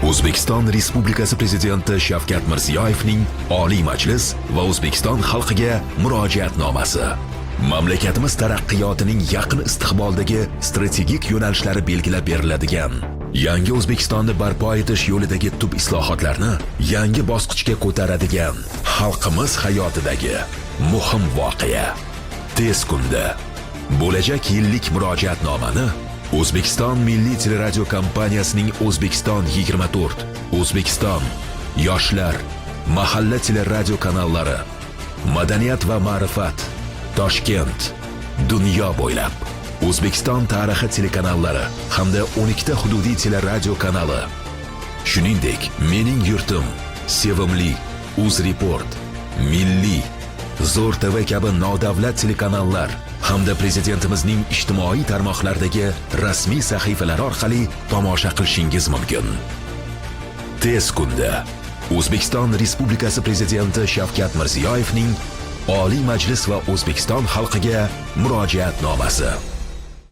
O'zbekiston Respublikasi Prezidenti Shavkat Mirziyoyevning Oliy Majlis va O'zbekiston xalqiga murojaatnomasi. Mamlakatimiz taraqqiyotining yaqin istiqboldagi strategik yo'nalishlari belgilab beriladigan yangi O'zbekistonni barpo etish yo'lidagi tub islohotlarni yangi bosqichga ko'taradigan xalqimiz hayotidagi muhim voqea. Tez kunda bo'lajak yillik murojaatnomani O'zbekiston Milliy teleradio kompaniyasining O'zbekiston 24, O'zbekiston, Yoshlar, Mahalla teleradio kanallari, Madaniyat va ma'rifat, Toshkent, dunyo bo'ylab, O'zbekiston tarixi telekanallari hamda 12 ta hududiy teleradio kanali, shuningdek, Mening yurtim, Sevimli, UzReport, Milliy, Zo'r TV kabi nodavlat telekanallar hamda Prezidentimizning ijtimoiy tarmoqlardagi rasmiy sahifalari orqali tomosha qilishingiz mumkin. Tez kunda O'zbekiston Respublikasi Prezidenti Shavkat Mirziyoyevning Oliy Majlis va O'zbekiston xalqiga murojaatnomasi.